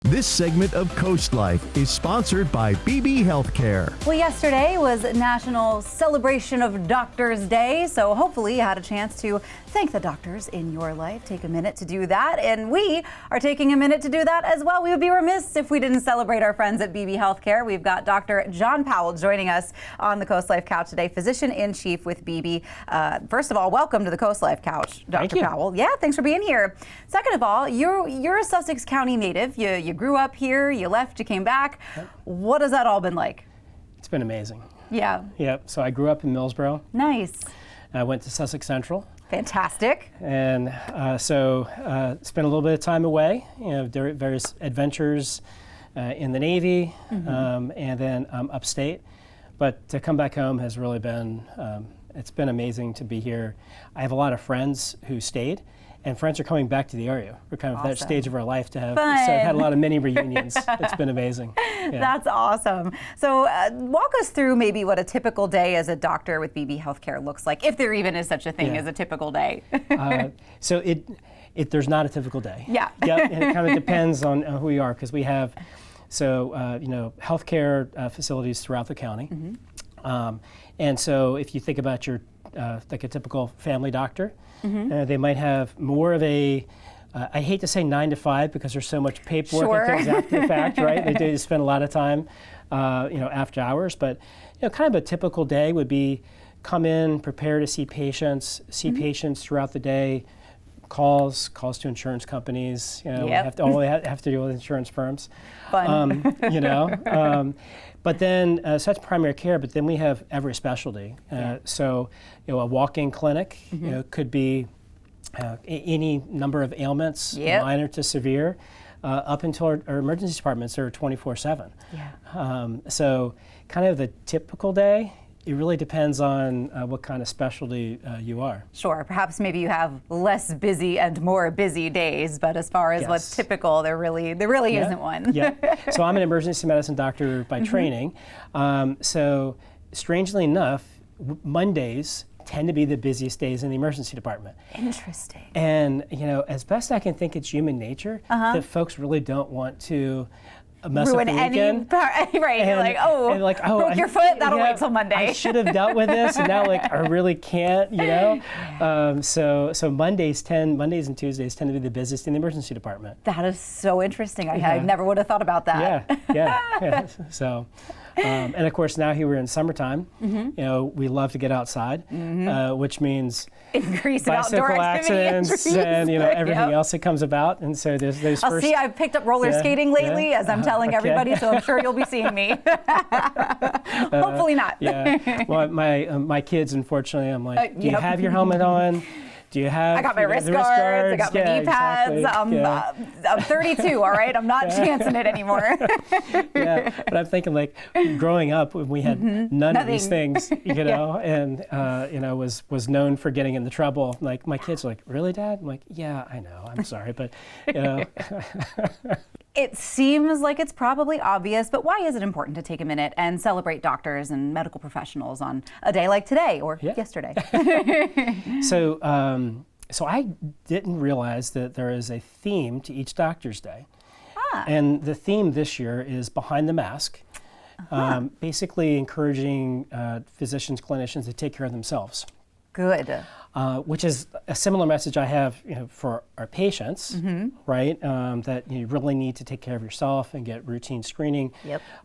This segment of CoastLife is sponsored by Beebe Healthcare. Well, yesterday was National Celebration of Doctors Day, so hopefully you had a chance to thank the doctors in your life. Take a minute to do that, and we are taking a minute to do that as well. We would be remiss if we didn't celebrate our friends at Beebe Healthcare. We've got Dr. John Powell joining us on the CoastLife Couch today, Physician-in-Chief with Beebe. First of all, welcome to the CoastLife Couch, Dr. Powell. Yeah, thanks for being here. Second of all, you're a Sussex County native. You grew up here, you left, you came back. What has that all been like? It's been amazing. Yeah. Yep. So I grew up in Millsboro. Nice. I went to Sussex Central. Fantastic. And so spent a little bit of time away, various adventures in the Navy, and then upstate. But to come back home has really been, it's been amazing to be here. I have a lot of friends who stayed, and friends are coming back to the area. We're kind of at that stage of our life to have, so I've had a lot of mini reunions. It's been amazing. Yeah. That's awesome. So walk us through maybe what a typical day as a doctor with Beebe Healthcare looks like, if there even is such a thing as a typical day. So there's not a typical day. Yeah. Yep, and it kind of depends on who we are, because we have, healthcare facilities throughout the county. And so if you think about your, like a typical family doctor, they might have more of a, I hate to say 9 to 5 because there's so much paperwork and things after the fact, right? They do spend a lot of time, after hours. But, kind of a typical day would be come in, prepare to see patients throughout the day, calls to insurance companies. We have to deal with insurance firms. Fun. But then, so that's primary care, but then we have every specialty. So, a walk-in clinic, could be any number of ailments, minor to severe, up until our emergency departments are 24/7. So, kind of the typical day, it really depends on what kind of specialty you are. Sure, perhaps maybe you have less busy and more busy days, but as far as what's typical, there really isn't one. So I'm an emergency medicine doctor by training. So strangely enough, Mondays tend to be the busiest days in the emergency department. Interesting. And as best I can think, it's human nature that folks really don't want to mess ruin up the any weekend. right. You're like, broke your foot, that'll wait till Monday. I should have dealt with this, and now I really can't, So Mondays and Tuesdays tend to be the busiest in the emergency department. That is so interesting. I never would have thought about that. Yeah. So, and of course now here we're in summertime, we love to get outside, which means increase bicycle outdoor accidents and everything else that comes about. And so there's first. See, I've picked up roller skating lately, as I'm telling everybody, so I'm sure you'll be seeing me. Hopefully not. Well, my kids, unfortunately, I'm like, do you have your helmet on? Do you have? I got my wrist guards. I got my knee pads. Exactly. I'm 32. All right, I'm not chancing it anymore. But I'm thinking growing up when we had none of these things, and was known for getting into trouble. Like my kids are like, really, Dad? I'm like, yeah, I know. I'm sorry, but It seems like it's probably obvious, but why is it important to take a minute and celebrate doctors and medical professionals on a day like today or yesterday? So I didn't realize that there is a theme to each Doctor's Day. And the theme this year is Behind the Mask, basically encouraging physicians, clinicians to take care of themselves. Good. Which is a similar message I have, for our patients, right? That you really need to take care of yourself and get routine screening.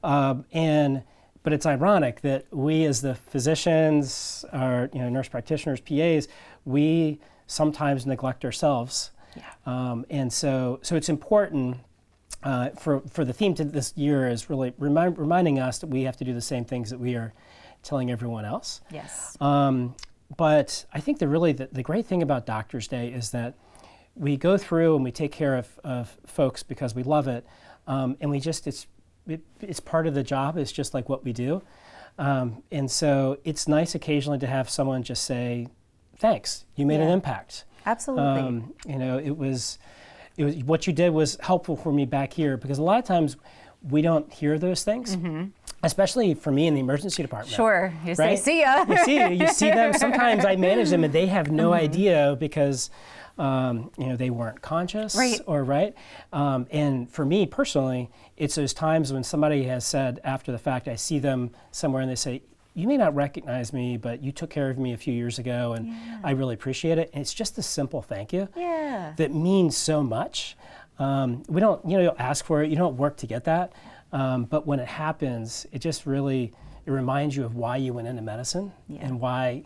But it's ironic that we, as the physicians, our nurse practitioners, PAs, we sometimes neglect ourselves. And so it's important for the theme to this year is really reminding us that we have to do the same things that we are telling everyone else. Yes. But I think the great thing about Doctor's Day is that we go through and we take care of folks because we love it, and it's part of the job. It's just like what we do, and so it's nice occasionally to have someone just say, "Thanks, you made an impact." Absolutely. It was what you did was helpful for me back here, because a lot of times we don't hear those things. Especially for me in the emergency department. Sure, you say, right? see ya. You see them. Sometimes I manage them and they have no idea because they weren't conscious, Right. right. And for me personally, it's those times when somebody has said after the fact, I see them somewhere and they say, you may not recognize me, but you took care of me a few years ago and I really appreciate it. And it's just a simple thank you that means so much. We don't, ask for it. You don't work to get that. But when it happens, it just really, it reminds you of why you went into medicine and why,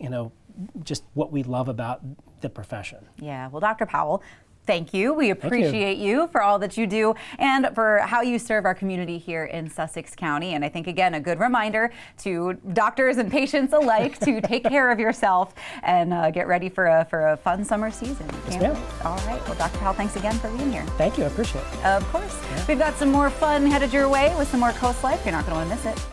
just what we love about the profession. Yeah, well, Dr. Powell, thank you. We appreciate you for all that you do and for how you serve our community here in Sussex County. And I think, again, a good reminder to doctors and patients alike to take care of yourself and get ready for a fun summer season. Yes, ma'am. All right. Well, Dr. Powell, thanks again for being here. Thank you. I appreciate it. Of course. We've got some more fun headed your way with some more Coast Life. You're not going to want to miss it.